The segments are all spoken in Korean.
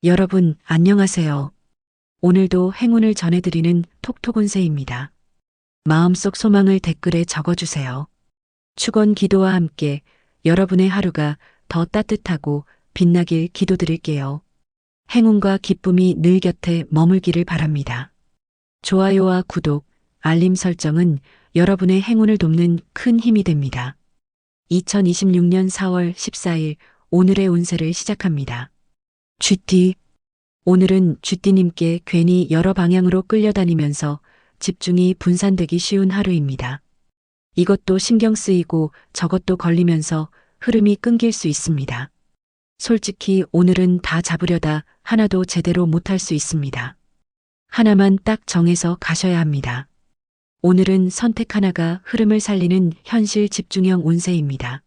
여러분, 안녕하세요. 오늘도 행운을 전해드리는 톡톡운세입니다. 마음속 소망을 댓글에 적어주세요. 축원 기도와 함께 여러분의 하루가 더 따뜻하고 빛나길 기도드릴게요. 행운과 기쁨이 늘 곁에 머물기를 바랍니다. 좋아요와 구독, 알림 설정은 여러분의 행운을 돕는 큰 힘이 됩니다. 2026년 4월 14일 오늘의 운세를 시작합니다. 쥐띠. 오늘은 쥐띠님께 괜히 여러 방향으로 끌려다니면서 집중이 분산되기 쉬운 하루입니다. 이것도 신경 쓰이고 저것도 걸리면서 흐름이 끊길 수 있습니다. 솔직히 오늘은 다 잡으려다 하나도 제대로 못할 수 있습니다. 하나만 딱 정해서 가셔야 합니다. 오늘은 선택 하나가 흐름을 살리는 현실 집중형 운세입니다.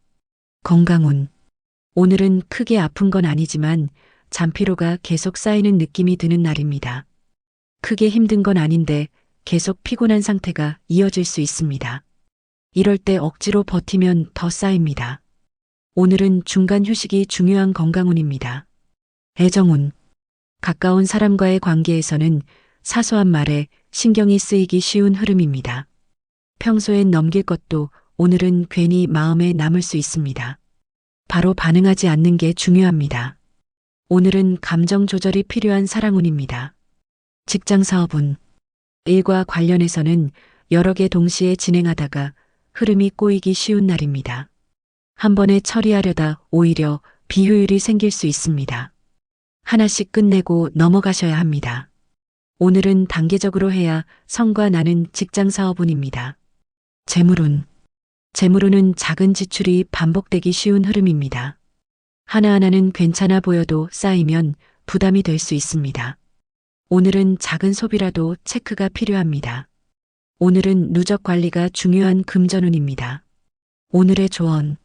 건강운. 오늘은 크게 아픈 건 아니지만 잠피로가 계속 쌓이는 느낌이 드는 날입니다. 크게 힘든 건 아닌데 계속 피곤한 상태가 이어질 수 있습니다. 이럴 때 억지로 버티면 더 쌓입니다. 오늘은 중간 휴식이 중요한 건강운입니다. 애정운. 가까운 사람과의 관계에서는 사소한 말에 신경이 쓰이기 쉬운 흐름입니다. 평소엔 넘길 것도 오늘은 괜히 마음에 남을 수 있습니다. 바로 반응하지 않는 게 중요합니다. 오늘은 감정 조절이 필요한 사랑운입니다. 직장 사업운. 일과 관련해서는 여러 개 동시에 진행하다가 흐름이 꼬이기 쉬운 날입니다. 한 번에 처리하려다 오히려 비효율이 생길 수 있습니다. 하나씩 끝내고 넘어가셔야 합니다. 오늘은 단계적으로 해야 성과 나는 직장 사업운입니다. 재물운. 재물운은 작은 지출이 반복되기 쉬운 흐름입니다. 하나하나는 괜찮아 보여도 쌓이면 부담이 될 수 있습니다. 오늘은 작은 소비라도 체크가 필요합니다. 오늘은 누적 관리가 중요한 금전운입니다. 오늘의 조언.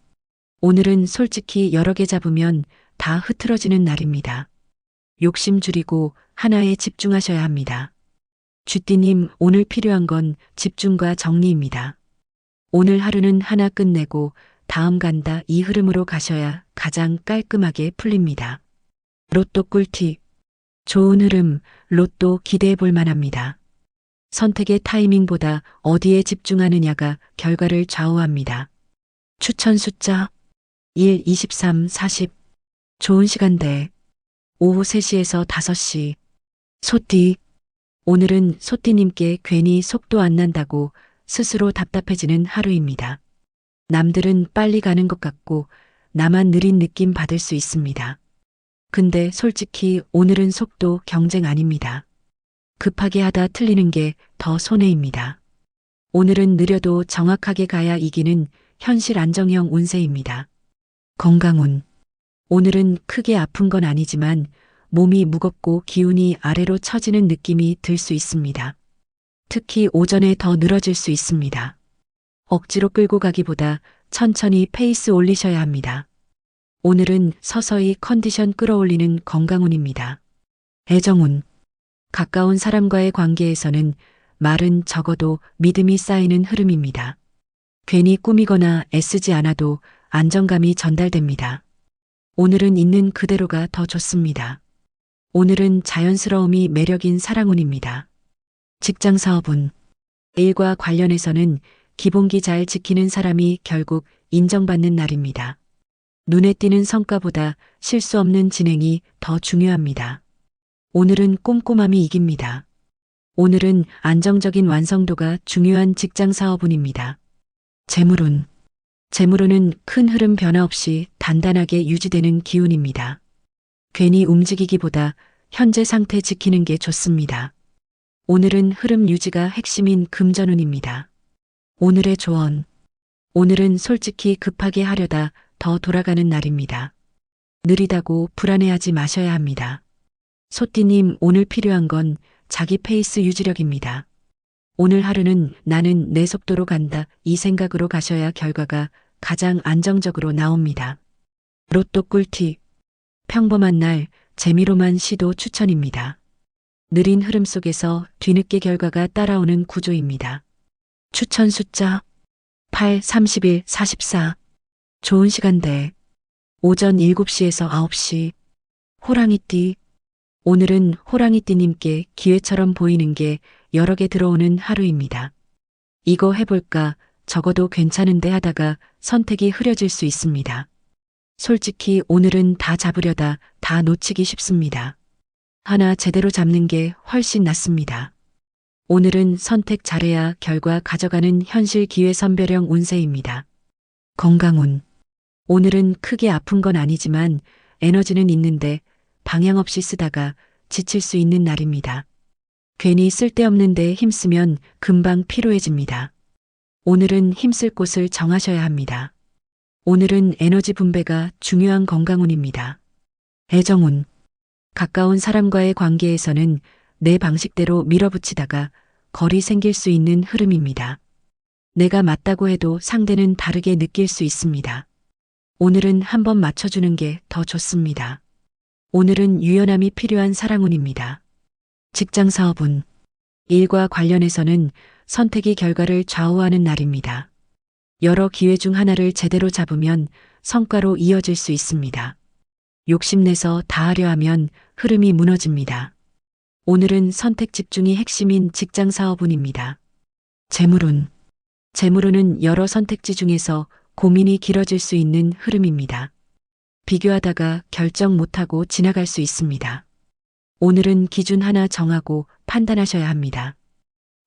오늘은 솔직히 여러 개 잡으면 다 흐트러지는 날입니다. 욕심 줄이고 하나에 집중하셔야 합니다. 쥐띠님, 오늘 필요한 건 집중과 정리입니다. 오늘 하루는 하나 끝내고 다음 간다 이 흐름으로 가셔야 가장 깔끔하게 풀립니다. 로또 꿀팁. 좋은 흐름, 로또 기대해 볼 만합니다. 선택의 타이밍보다 어디에 집중하느냐가 결과를 좌우합니다. 추천 숫자 1, 23, 40. 좋은 시간대 오후 3시에서 5시. 소띠. 오늘은 소띠님께 괜히 속도 안 난다고 스스로 답답해지는 하루입니다. 남들은 빨리 가는 것 같고 나만 느린 느낌 받을 수 있습니다. 근데 솔직히 오늘은 속도 경쟁 아닙니다. 급하게 하다 틀리는 게 더 손해입니다. 오늘은 느려도 정확하게 가야 이기는 현실 안정형 운세입니다. 건강운. 오늘은 크게 아픈 건 아니지만 몸이 무겁고 기운이 아래로 처지는 느낌이 들 수 있습니다. 특히 오전에 더 늘어질 수 있습니다. 억지로 끌고 가기보다 천천히 페이스 올리셔야 합니다. 오늘은 서서히 컨디션 끌어올리는 건강운입니다. 애정운. 가까운 사람과의 관계에서는 말은 적어도 믿음이 쌓이는 흐름입니다. 괜히 꾸미거나 애쓰지 않아도 안정감이 전달됩니다. 오늘은 있는 그대로가 더 좋습니다. 오늘은 자연스러움이 매력인 사랑운입니다. 직장 사업운. 일과 관련해서는 기본기 잘 지키는 사람이 결국 인정받는 날입니다. 눈에 띄는 성과보다 실수 없는 진행이 더 중요합니다. 오늘은 꼼꼼함이 이깁니다. 오늘은 안정적인 완성도가 중요한 직장 사업운입니다. 재물운. 재물운은 큰 흐름 변화 없이 단단하게 유지되는 기운입니다. 괜히 움직이기보다 현재 상태 지키는 게 좋습니다. 오늘은 흐름 유지가 핵심인 금전운입니다. 오늘의 조언. 오늘은 솔직히 급하게 하려다 더 돌아가는 날입니다. 느리다고 불안해하지 마셔야 합니다. 소띠님, 오늘 필요한 건 자기 페이스 유지력입니다. 오늘 하루는 나는 내 속도로 간다 이 생각으로 가셔야 결과가 가장 안정적으로 나옵니다. 로또 꿀팁. 평범한 날 재미로만 시도 추천입니다. 느린 흐름 속에서 뒤늦게 결과가 따라오는 구조입니다. 추천 숫자 8, 31, 44. 좋은 시간대 오전 7시에서 9시. 호랑이띠. 오늘은 호랑이띠님께 기회처럼 보이는 게 여러 개 들어오는 하루입니다. 이거 해볼까, 적어도 괜찮은데 하다가 선택이 흐려질 수 있습니다. 솔직히 오늘은 다 잡으려다 다 놓치기 쉽습니다. 하나 제대로 잡는 게 훨씬 낫습니다. 오늘은 선택 잘해야 결과 가져가는 현실 기회 선별형 운세입니다. 건강운. 오늘은 크게 아픈 건 아니지만 에너지는 있는데 방향 없이 쓰다가 지칠 수 있는 날입니다. 괜히 쓸데없는 데 힘쓰면 금방 피로해집니다. 오늘은 힘쓸 곳을 정하셔야 합니다. 오늘은 에너지 분배가 중요한 건강운입니다. 애정운. 가까운 사람과의 관계에서는 내 방식대로 밀어붙이다가 거리 생길 수 있는 흐름입니다. 내가 맞다고 해도 상대는 다르게 느낄 수 있습니다. 오늘은 한번 맞춰주는 게 더 좋습니다. 오늘은 유연함이 필요한 사랑운입니다. 직장 사업운. 일과 관련해서는 선택이 결과를 좌우하는 날입니다. 여러 기회 중 하나를 제대로 잡으면 성과로 이어질 수 있습니다. 욕심내서 다 하려 하면 흐름이 무너집니다. 오늘은 선택 집중이 핵심인 직장 사업운입니다. 재물운. 재물운은 여러 선택지 중에서 고민이 길어질 수 있는 흐름입니다. 비교하다가 결정 못하고 지나갈 수 있습니다. 오늘은 기준 하나 정하고 판단하셔야 합니다.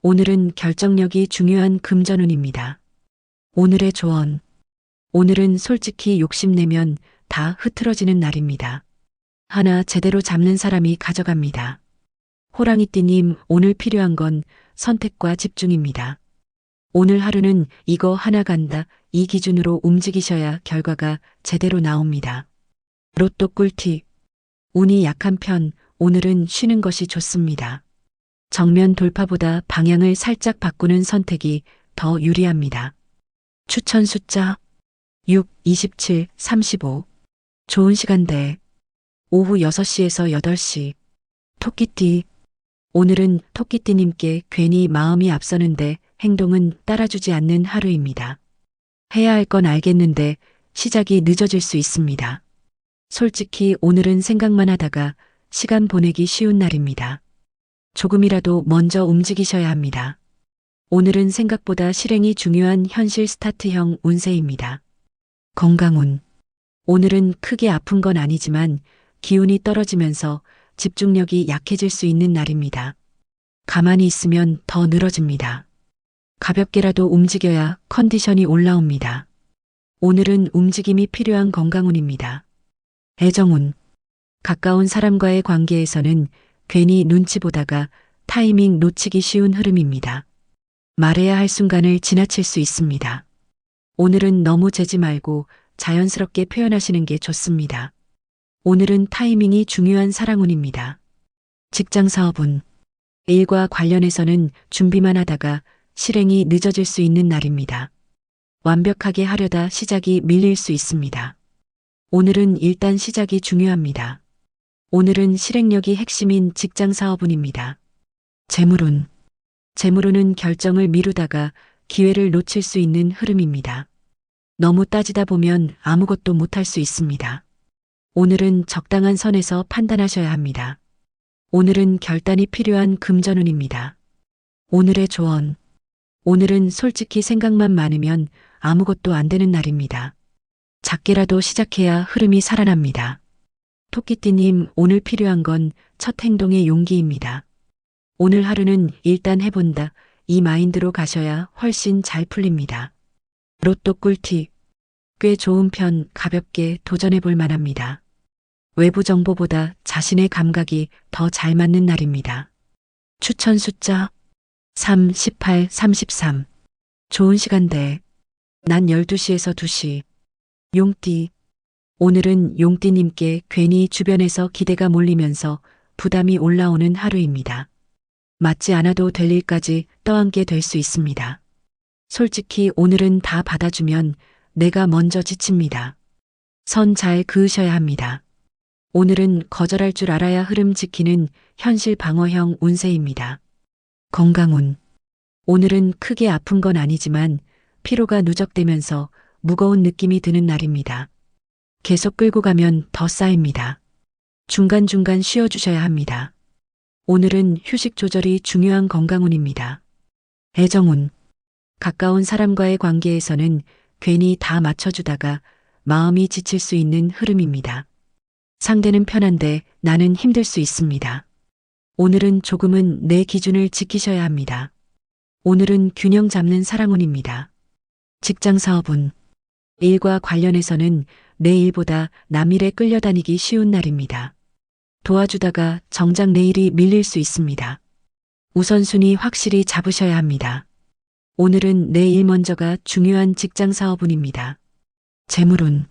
오늘은 결정력이 중요한 금전운입니다. 오늘의 조언. 오늘은 솔직히 욕심내면 다 흐트러지는 날입니다. 하나 제대로 잡는 사람이 가져갑니다. 호랑이띠님, 오늘 필요한 건 선택과 집중입니다. 오늘 하루는 이거 하나 간다, 이 기준으로 움직이셔야 결과가 제대로 나옵니다. 로또 꿀팁. 운이 약한 편, 오늘은 쉬는 것이 좋습니다. 정면 돌파보다 방향을 살짝 바꾸는 선택이 더 유리합니다. 추천 숫자 6, 27, 35. 좋은 시간대 오후 6시에서 8시. 토끼띠. 오늘은 토끼띠님께 괜히 마음이 앞서는데 행동은 따라주지 않는 하루입니다. 해야 할 건 알겠는데 시작이 늦어질 수 있습니다. 솔직히 오늘은 생각만 하다가 시간 보내기 쉬운 날입니다. 조금이라도 먼저 움직이셔야 합니다. 오늘은 생각보다 실행이 중요한 현실 스타트형 운세입니다. 건강운. 오늘은 크게 아픈 건 아니지만 기운이 떨어지면서 집중력이 약해질 수 있는 날입니다. 가만히 있으면 더 늘어집니다. 가볍게라도 움직여야 컨디션이 올라옵니다. 오늘은 움직임이 필요한 건강운입니다. 애정운. 가까운 사람과의 관계에서는 괜히 눈치 보다가 타이밍 놓치기 쉬운 흐름입니다. 말해야 할 순간을 지나칠 수 있습니다. 오늘은 너무 재지 말고 자연스럽게 표현하시는 게 좋습니다. 오늘은 타이밍이 중요한 사랑운입니다. 직장 사업운. 일과 관련해서는 준비만 하다가 실행이 늦어질 수 있는 날입니다. 완벽하게 하려다 시작이 밀릴 수 있습니다. 오늘은 일단 시작이 중요합니다. 오늘은 실행력이 핵심인 직장 사업운입니다. 재물운. 재물운은 결정을 미루다가 기회를 놓칠 수 있는 흐름입니다. 너무 따지다 보면 아무것도 못할 수 있습니다. 오늘은 적당한 선에서 판단하셔야 합니다. 오늘은 결단이 필요한 금전운입니다. 오늘의 조언. 오늘은 솔직히 생각만 많으면 아무것도 안 되는 날입니다. 작게라도 시작해야 흐름이 살아납니다. 토끼띠님, 오늘 필요한 건 첫 행동의 용기입니다. 오늘 하루는 일단 해본다, 이 마인드로 가셔야 훨씬 잘 풀립니다. 로또 꿀팁. 꽤 좋은 편, 가볍게 도전해 볼 만합니다. 외부 정보보다 자신의 감각이 더 잘 맞는 날입니다. 추천 숫자 3, 18, 33. 좋은 시간대 낮 12시에서 2시. 용띠. 오늘은 용띠님께 괜히 주변에서 기대가 몰리면서 부담이 올라오는 하루입니다. 맞지 않아도 될 일까지 떠안게 될 수 있습니다. 솔직히 오늘은 다 받아주면 내가 먼저 지칩니다. 선 잘 그으셔야 합니다. 오늘은 거절할 줄 알아야 흐름 지키는 현실 방어형 운세입니다. 건강운. 오늘은 크게 아픈 건 아니지만 피로가 누적되면서 무거운 느낌이 드는 날입니다. 계속 끌고 가면 더 쌓입니다. 중간중간 쉬어주셔야 합니다. 오늘은 휴식 조절이 중요한 건강운입니다. 애정운. 가까운 사람과의 관계에서는 괜히 다 맞춰주다가 마음이 지칠 수 있는 흐름입니다. 상대는 편한데 나는 힘들 수 있습니다. 오늘은 조금은 내 기준을 지키셔야 합니다. 오늘은 균형 잡는 사랑운입니다. 직장 사업운. 일과 관련해서는 내 일보다 남 일에 끌려다니기 쉬운 날입니다. 도와주다가 정작 내 일이 밀릴 수 있습니다. 우선순위 확실히 잡으셔야 합니다. 오늘은 내 일 먼저가 중요한 직장 사업운입니다. 재물운.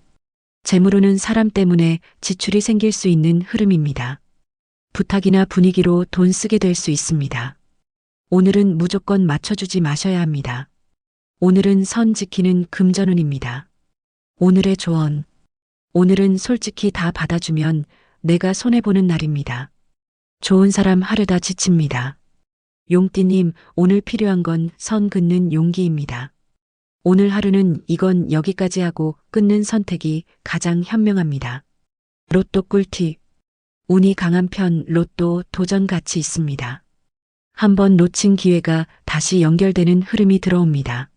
재물운은 사람 때문에 지출이 생길 수 있는 흐름입니다. 부탁이나 분위기로 돈 쓰게 될 수 있습니다. 오늘은 무조건 맞춰주지 마셔야 합니다. 오늘은 선 지키는 금전운입니다. 오늘의 조언. 오늘은 솔직히 다 받아주면 내가 손해보는 날입니다. 좋은 사람 하려다 지칩니다. 용띠님, 오늘 필요한 건 선 긋는 용기입니다. 오늘 하루는 이건 여기까지 하고 끊는 선택이 가장 현명합니다. 로또 꿀팁. 운이 강한 편 로또 도전 가치 있습니다. 한번 놓친 기회가 다시 연결되는 흐름이 들어옵니다.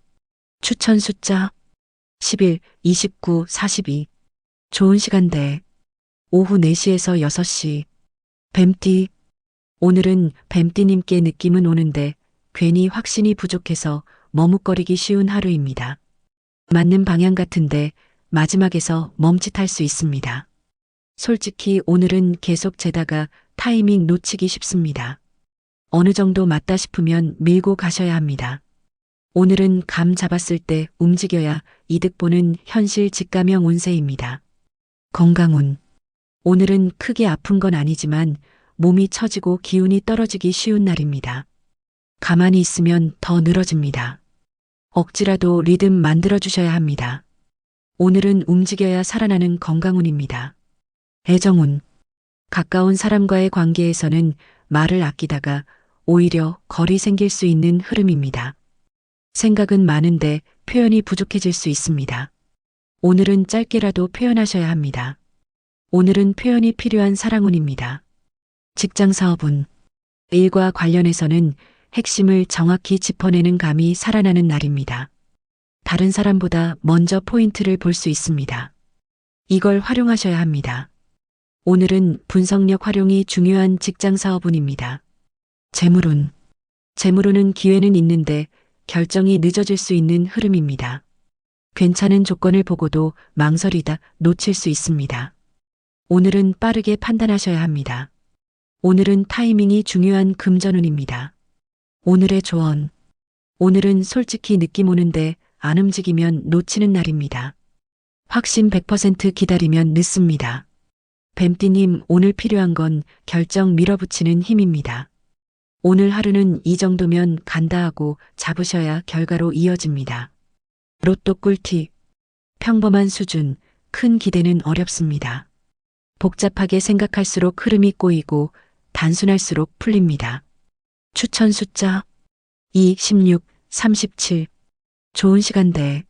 추천 숫자 11, 29, 42. 좋은 시간대 오후 4시에서 6시. 뱀띠. 오늘은 뱀띠님께 느낌은 오는데 괜히 확신이 부족해서 머뭇거리기 쉬운 하루입니다. 맞는 방향 같은데 마지막에서 멈칫할 수 있습니다. 솔직히 오늘은 계속 재다가 타이밍 놓치기 쉽습니다. 어느 정도 맞다 싶으면 밀고 가셔야 합니다. 오늘은 감 잡았을 때 움직여야 이득 보는 현실 직감형 운세입니다. 건강운. 오늘은 크게 아픈 건 아니지만 몸이 처지고 기운이 떨어지기 쉬운 날입니다. 가만히 있으면 더 늘어집니다. 억지라도 리듬 만들어주셔야 합니다. 오늘은 움직여야 살아나는 건강운입니다. 애정운. 가까운 사람과의 관계에서는 말을 아끼다가 오히려 거리 생길 수 있는 흐름입니다. 생각은 많은데 표현이 부족해질 수 있습니다. 오늘은 짧게라도 표현하셔야 합니다. 오늘은 표현이 필요한 사랑운입니다. 직장 사업운. 일과 관련해서는 핵심을 정확히 짚어내는 감이 살아나는 날입니다. 다른 사람보다 먼저 포인트를 볼 수 있습니다. 이걸 활용하셔야 합니다. 오늘은 분석력 활용이 중요한 직장 사업운입니다. 재물운. 재물운은 기회는 있는데 결정이 늦어질 수 있는 흐름입니다. 괜찮은 조건을 보고도 망설이다 놓칠 수 있습니다. 오늘은 빠르게 판단하셔야 합니다. 오늘은 타이밍이 중요한 금전운입니다. 오늘의 조언. 오늘은 솔직히 느낌 오는데 안 움직이면 놓치는 날입니다. 확신 100% 기다리면 늦습니다. 뱀띠님, 오늘 필요한 건 결정 밀어붙이는 힘입니다. 오늘 하루는 이 정도면 간다 하고 잡으셔야 결과로 이어집니다. 로또 꿀팁. 평범한 수준, 큰 기대는 어렵습니다. 복잡하게 생각할수록 흐름이 꼬이고 단순할수록 풀립니다. 추천 숫자 2, 16, 37. 좋은 시간대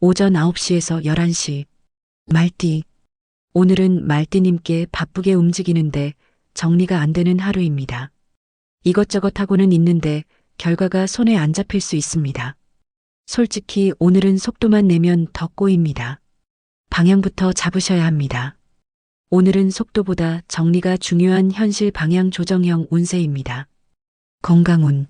오전 9시에서 11시. 말띠. 오늘은 말띠님께 바쁘게 움직이는데 정리가 안 되는 하루입니다. 이것저것 하고는 있는데 결과가 손에 안 잡힐 수 있습니다. 솔직히 오늘은 속도만 내면 더 꼬입니다. 방향부터 잡으셔야 합니다. 오늘은 속도보다 정리가 중요한 현실 방향 조정형 운세입니다. 건강운.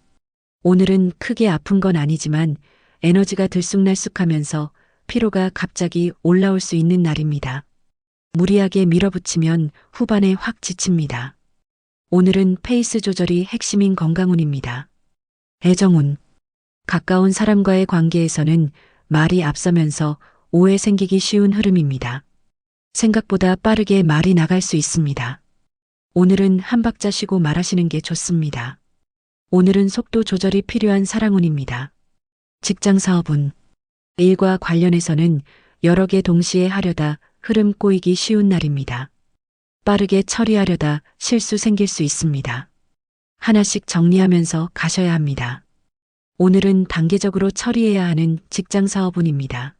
오늘은 크게 아픈 건 아니지만 에너지가 들쑥날쑥하면서 피로가 갑자기 올라올 수 있는 날입니다. 무리하게 밀어붙이면 후반에 확 지칩니다. 오늘은 페이스 조절이 핵심인 건강운입니다. 애정운. 가까운 사람과의 관계에서는 말이 앞서면서 오해 생기기 쉬운 흐름입니다. 생각보다 빠르게 말이 나갈 수 있습니다. 오늘은 한 박자 쉬고 말하시는 게 좋습니다. 오늘은 속도 조절이 필요한 사랑운입니다. 직장 사업운. 일과 관련해서는 여러 개 동시에 하려다 흐름 꼬이기 쉬운 날입니다. 빠르게 처리하려다 실수 생길 수 있습니다. 하나씩 정리하면서 가셔야 합니다. 오늘은 단계적으로 처리해야 하는 직장 사업운입니다.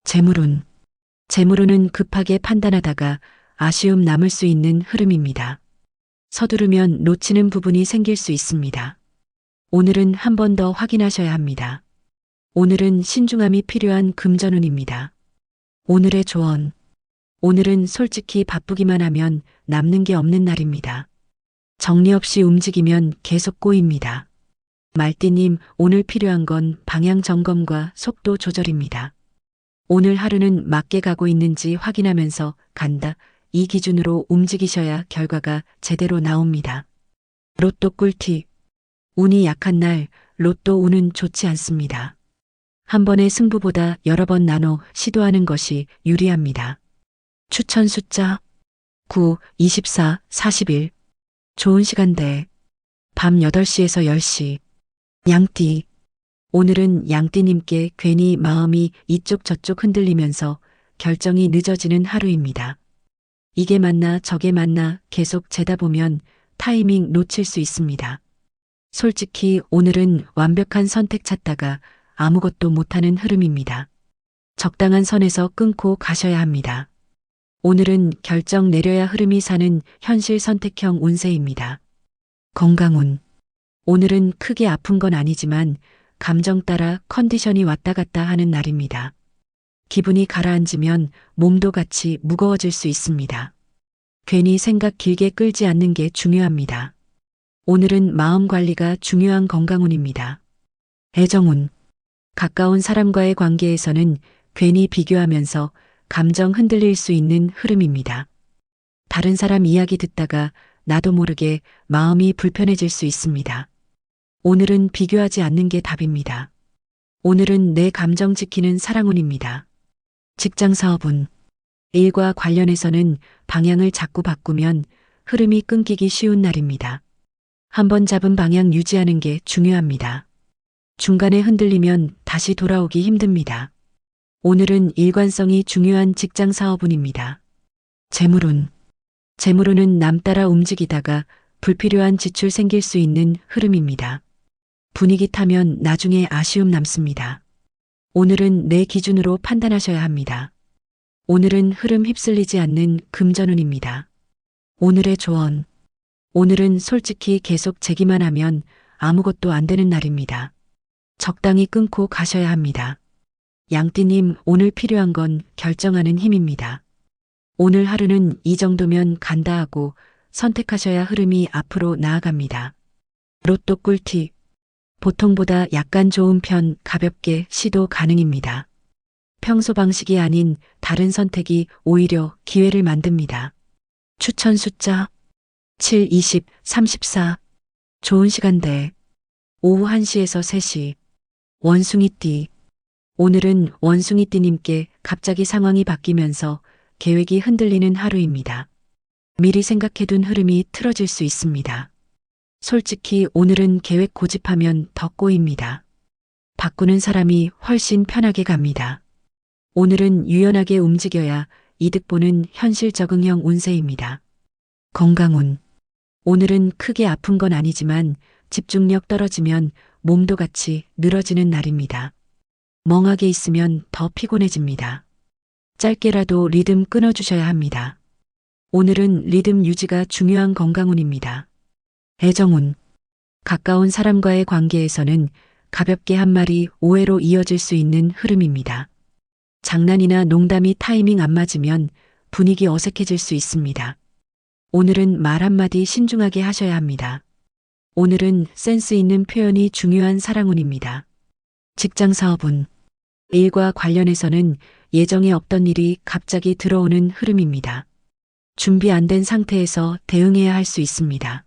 재물운. 재물운은 급하게 판단하다가 아쉬움 남을 수 있는 흐름입니다. 서두르면 놓치는 부분이 생길 수 있습니다. 오늘은 한 번 더 확인하셔야 합니다. 오늘은 신중함이 필요한 금전운입니다. 오늘의 조언. 오늘은 솔직히 바쁘기만 하면 남는 게 없는 날입니다. 정리 없이 움직이면 계속 꼬입니다. 말띠님, 오늘 필요한 건 방향 점검과 속도 조절입니다. 오늘 하루는 맞게 가고 있는지 확인하면서 간다. 이 기준으로 움직이셔야 결과가 제대로 나옵니다. 로또 꿀팁. 운이 약한 날, 로또 운은 좋지 않습니다. 한 번의 승부보다 여러 번 나눠 시도하는 것이 유리합니다. 추천 숫자 9, 24, 41. 좋은 시간대. 밤 8시에서 10시. 양띠. 오늘은 양띠님께 괜히 마음이 이쪽 저쪽 흔들리면서 결정이 늦어지는 하루입니다. 이게 맞나 저게 맞나 계속 재다 보면 타이밍 놓칠 수 있습니다. 솔직히 오늘은 완벽한 선택 찾다가 아무것도 못하는 흐름입니다. 적당한 선에서 끊고 가셔야 합니다. 오늘은 결정 내려야 흐름이 사는 현실 선택형 운세입니다. 건강운. 오늘은 크게 아픈 건 아니지만 감정 따라 컨디션이 왔다 갔다 하는 날입니다. 기분이 가라앉으면 몸도 같이 무거워질 수 있습니다. 괜히 생각 길게 끌지 않는 게 중요합니다. 오늘은 마음 관리가 중요한 건강운입니다. 애정운. 가까운 사람과의 관계에서는 괜히 비교하면서 감정 흔들릴 수 있는 흐름입니다. 다른 사람 이야기 듣다가 나도 모르게 마음이 불편해질 수 있습니다. 오늘은 비교하지 않는 게 답입니다. 오늘은 내 감정 지키는 사랑운입니다. 직장 사업운. 일과 관련해서는 방향을 자꾸 바꾸면 흐름이 끊기기 쉬운 날입니다. 한번 잡은 방향 유지하는 게 중요합니다. 중간에 흔들리면 다시 돌아오기 힘듭니다. 오늘은 일관성이 중요한 직장 사업운입니다. 재물운. 재물운은 남 따라 움직이다가 불필요한 지출 생길 수 있는 흐름입니다. 분위기 타면 나중에 아쉬움 남습니다. 오늘은 내 기준으로 판단하셔야 합니다. 오늘은 흐름 휩쓸리지 않는 금전운입니다. 오늘의 조언. 오늘은 솔직히 계속 재기만 하면 아무것도 안 되는 날입니다. 적당히 끊고 가셔야 합니다. 양띠님, 오늘 필요한 건 결정하는 힘입니다. 오늘 하루는 이 정도면 간다 하고 선택하셔야 흐름이 앞으로 나아갑니다. 로또 꿀팁. 보통보다 약간 좋은 편 가볍게 시도 가능입니다. 평소 방식이 아닌 다른 선택이 오히려 기회를 만듭니다. 추천 숫자 7, 20, 34. 좋은 시간대. 오후 1시에서 3시. 원숭이띠. 오늘은 원숭이띠님께 갑자기 상황이 바뀌면서 계획이 흔들리는 하루입니다. 미리 생각해둔 흐름이 틀어질 수 있습니다. 솔직히 오늘은 계획 고집하면 더 꼬입니다. 바꾸는 사람이 훨씬 편하게 갑니다. 오늘은 유연하게 움직여야 이득 보는 현실 적응형 운세입니다. 건강운. 오늘은 크게 아픈 건 아니지만 집중력 떨어지면 몸도 같이 늘어지는 날입니다. 멍하게 있으면 더 피곤해집니다. 짧게라도 리듬 끊어주셔야 합니다. 오늘은 리듬 유지가 중요한 건강운입니다. 애정운. 가까운 사람과의 관계에서는 가볍게 한 말이 오해로 이어질 수 있는 흐름입니다. 장난이나 농담이 타이밍 안 맞으면 분위기 어색해질 수 있습니다. 오늘은 말 한마디 신중하게 하셔야 합니다. 오늘은 센스 있는 표현이 중요한 사랑운입니다. 직장 사업운. 일과 관련해서는 예정에 없던 일이 갑자기 들어오는 흐름입니다. 준비 안 된 상태에서 대응해야 할 수 있습니다.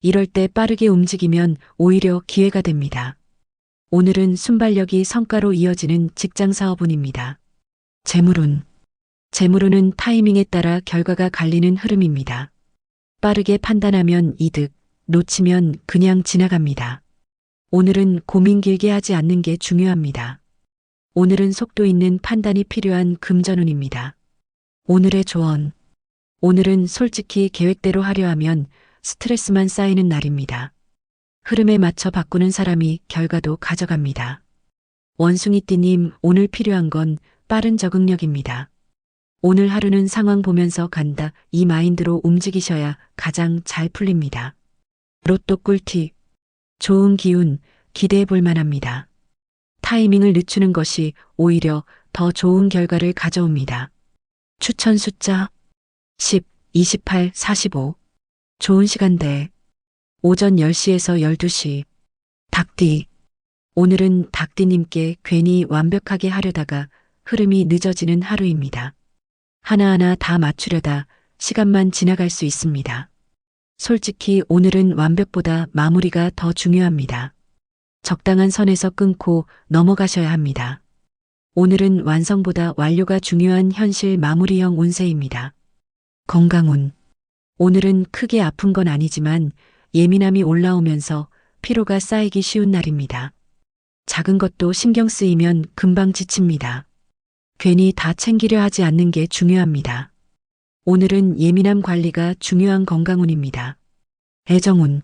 이럴 때 빠르게 움직이면 오히려 기회가 됩니다. 오늘은 순발력이 성과로 이어지는 직장 사업운입니다. 재물운. 재물운은 타이밍에 따라 결과가 갈리는 흐름입니다. 빠르게 판단하면 이득, 놓치면 그냥 지나갑니다. 오늘은 고민 길게 하지 않는 게 중요합니다. 오늘은 속도 있는 판단이 필요한 금전운입니다. 오늘의 조언. 오늘은 솔직히 계획대로 하려 하면 스트레스만 쌓이는 날입니다. 흐름에 맞춰 바꾸는 사람이 결과도 가져갑니다. 원숭이띠님, 오늘 필요한 건 빠른 적응력입니다. 오늘 하루는 상황 보면서 간다. 이 마인드로 움직이셔야 가장 잘 풀립니다. 로또 꿀팁. 좋은 기운, 기대해 볼 만합니다. 타이밍을 늦추는 것이 오히려 더 좋은 결과를 가져옵니다. 추천 숫자 10, 28, 45. 좋은 시간대. 오전 10시에서 12시. 닭띠. 오늘은 닭띠님께 괜히 완벽하게 하려다가 흐름이 늦어지는 하루입니다. 하나하나 다 맞추려다 시간만 지나갈 수 있습니다. 솔직히 오늘은 완벽보다 마무리가 더 중요합니다. 적당한 선에서 끊고 넘어가셔야 합니다. 오늘은 완성보다 완료가 중요한 현실 마무리형 운세입니다. 건강운. 오늘은 크게 아픈 건 아니지만 예민함이 올라오면서 피로가 쌓이기 쉬운 날입니다. 작은 것도 신경 쓰이면 금방 지칩니다. 괜히 다 챙기려 하지 않는 게 중요합니다. 오늘은 예민함 관리가 중요한 건강운입니다. 애정운.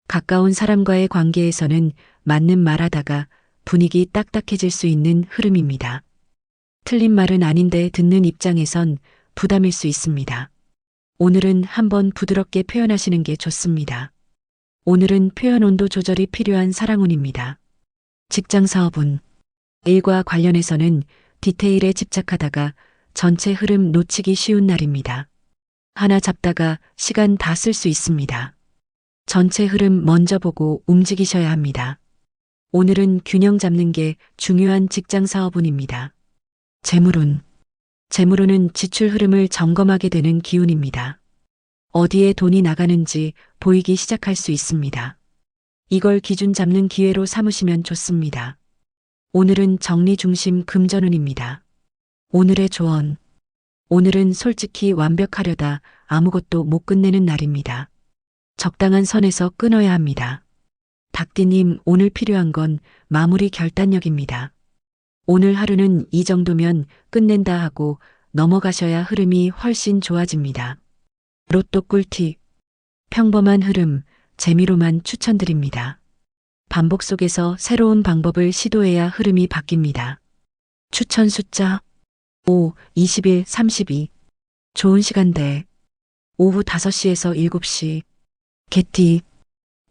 가까운 사람과의 관계에서는 맞는 말하다가 분위기 딱딱해질 수 있는 흐름입니다. 틀린 말은 아닌데 듣는 입장에선 부담일 수 있습니다. 오늘은 한번 부드럽게 표현하시는 게 좋습니다. 오늘은 표현 온도 조절이 필요한 사랑운입니다. 직장 사업운. 일과 관련해서는 디테일에 집착하다가 전체 흐름 놓치기 쉬운 날입니다. 하나 잡다가 시간 다 쓸 수 있습니다. 전체 흐름 먼저 보고 움직이셔야 합니다. 오늘은 균형 잡는 게 중요한 직장 사업운입니다. 재물운. 재물운은 지출 흐름을 점검하게 되는 기운입니다. 어디에 돈이 나가는지 보이기 시작할 수 있습니다. 이걸 기준 잡는 기회로 삼으시면 좋습니다. 오늘은 정리 중심 금전운입니다. 오늘의 조언. 오늘은 솔직히 완벽하려다 아무것도 못 끝내는 날입니다. 적당한 선에서 끊어야 합니다. 닭띠님, 오늘 필요한 건 마무리 결단력입니다. 오늘 하루는 이 정도면 끝낸다 하고 넘어가셔야 흐름이 훨씬 좋아집니다. 로또 꿀팁. 평범한 흐름, 재미로만 추천드립니다. 반복 속에서 새로운 방법을 시도해야 흐름이 바뀝니다. 추천 숫자 5, 21, 32. 좋은 시간대. 오후 5시에서 7시. 개띠.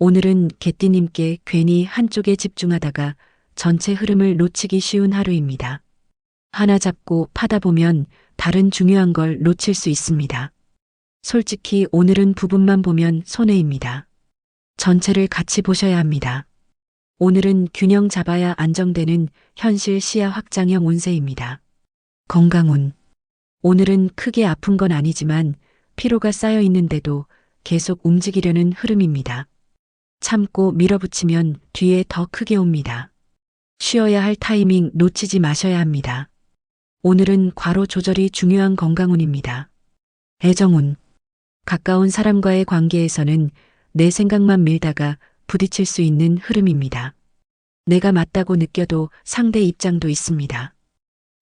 오늘은 개띠님께 괜히 한쪽에 집중하다가 전체 흐름을 놓치기 쉬운 하루입니다. 하나 잡고 파다 보면 다른 중요한 걸 놓칠 수 있습니다. 솔직히 오늘은 부분만 보면 손해입니다. 전체를 같이 보셔야 합니다. 오늘은 균형 잡아야 안정되는 현실 시야 확장형 운세입니다. 건강운. 오늘은 크게 아픈 건 아니지만 피로가 쌓여 있는데도 계속 움직이려는 흐름입니다. 참고 밀어붙이면 뒤에 더 크게 옵니다. 쉬어야 할 타이밍 놓치지 마셔야 합니다. 오늘은 과로 조절이 중요한 건강운입니다. 애정운. 가까운 사람과의 관계에서는 내 생각만 밀다가 부딪힐 수 있는 흐름입니다. 내가 맞다고 느껴도 상대 입장도 있습니다.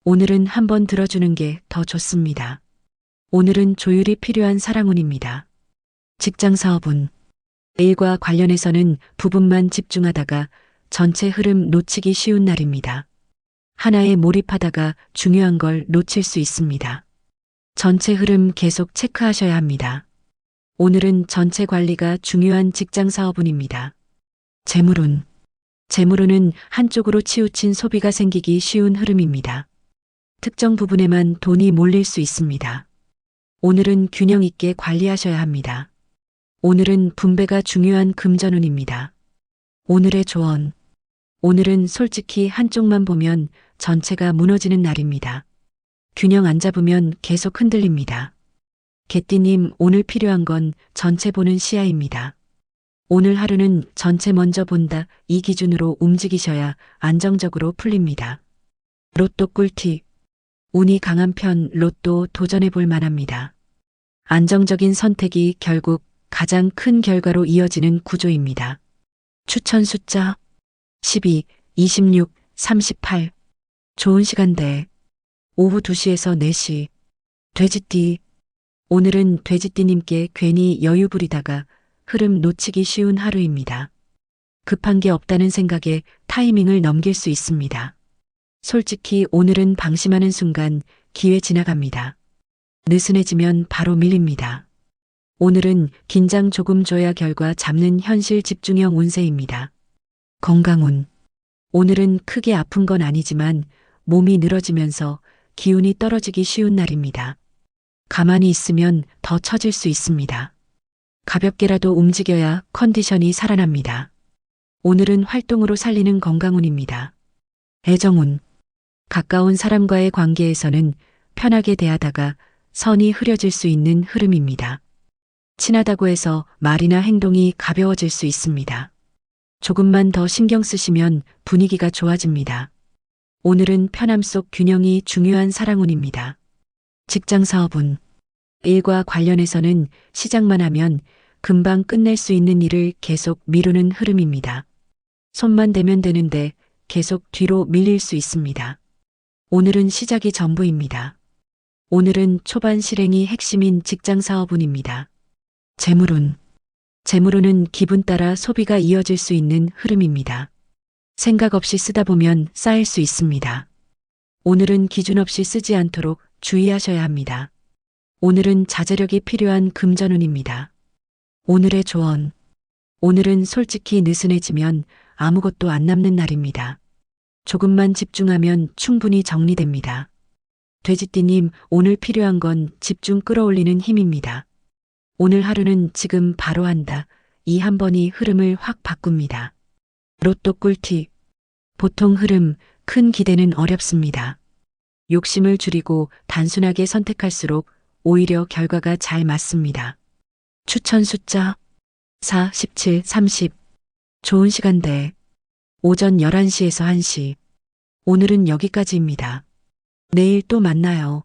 오늘은 한번 들어주는 게 더 좋습니다. 오늘은 조율이 필요한 사랑운입니다. 직장 사업운. 일과 관련해서는 부분만 집중하다가 전체 흐름 놓치기 쉬운 날입니다. 하나에 몰입하다가 중요한 걸 놓칠 수 있습니다. 전체 흐름 계속 체크하셔야 합니다. 오늘은 전체 관리가 중요한 직장 사업운입니다. 재물운. 재물운은 한쪽으로 치우친 소비가 생기기 쉬운 흐름입니다. 특정 부분에만 돈이 몰릴 수 있습니다. 오늘은 균형 있게 관리하셔야 합니다. 오늘은 분배가 중요한 금전운입니다. 오늘의 조언. 오늘은 솔직히 한쪽만 보면 전체가 무너지는 날입니다. 균형 안 잡으면 계속 흔들립니다. 개띠님, 오늘 필요한 건 전체 보는 시야입니다. 오늘 하루는 전체 먼저 본다, 이 기준으로 움직이셔야 안정적으로 풀립니다. 로또 꿀팁. 운이 강한 편 로또 도전해 볼 만합니다. 안정적인 선택이 결국 가장 큰 결과로 이어지는 구조입니다. 추천 숫자 12, 26, 38. 좋은 시간대. 오후 2시에서 4시. 돼지띠. 오늘은 돼지띠님께 괜히 여유 부리다가 흐름 놓치기 쉬운 하루입니다. 급한 게 없다는 생각에 타이밍을 넘길 수 있습니다. 솔직히 오늘은 방심하는 순간 기회 지나갑니다. 느슨해지면 바로 밀립니다. 오늘은 긴장 조금 줘야 결과 잡는 현실 집중형 운세입니다. 건강운. 오늘은 크게 아픈 건 아니지만 몸이 늘어지면서 기운이 떨어지기 쉬운 날입니다. 가만히 있으면 더 처질 수 있습니다. 가볍게라도 움직여야 컨디션이 살아납니다. 오늘은 활동으로 살리는 건강운입니다. 애정운. 가까운 사람과의 관계에서는 편하게 대하다가 선이 흐려질 수 있는 흐름입니다. 친하다고 해서 말이나 행동이 가벼워질 수 있습니다. 조금만 더 신경 쓰시면 분위기가 좋아집니다. 오늘은 편함 속 균형이 중요한 사랑운입니다. 직장 사업운. 일과 관련해서는 시작만 하면 금방 끝낼 수 있는 일을 계속 미루는 흐름입니다. 손만 대면 되는데 계속 뒤로 밀릴 수 있습니다. 오늘은 시작이 전부입니다. 오늘은 초반 실행이 핵심인 직장 사업운입니다. 재물운. 재물운은 기분 따라 소비가 이어질 수 있는 흐름입니다. 생각 없이 쓰다 보면 쌓일 수 있습니다. 오늘은 기준 없이 쓰지 않도록 주의하셔야 합니다. 오늘은 자제력이 필요한 금전운입니다. 오늘의 조언. 오늘은 솔직히 느슨해지면 아무것도 안 남는 날입니다. 조금만 집중하면 충분히 정리됩니다. 돼지띠님, 오늘 필요한 건 집중 끌어올리는 힘입니다. 오늘 하루는 지금 바로 한다. 이 한 번이 흐름을 확 바꿉니다. 로또 꿀팁. 보통 흐름, 큰 기대는 어렵습니다. 욕심을 줄이고 단순하게 선택할수록 오히려 결과가 잘 맞습니다. 추천 숫자 4, 17, 30. 좋은 시간대. 오전 11시에서 1시. 오늘은 여기까지입니다. 내일 또 만나요.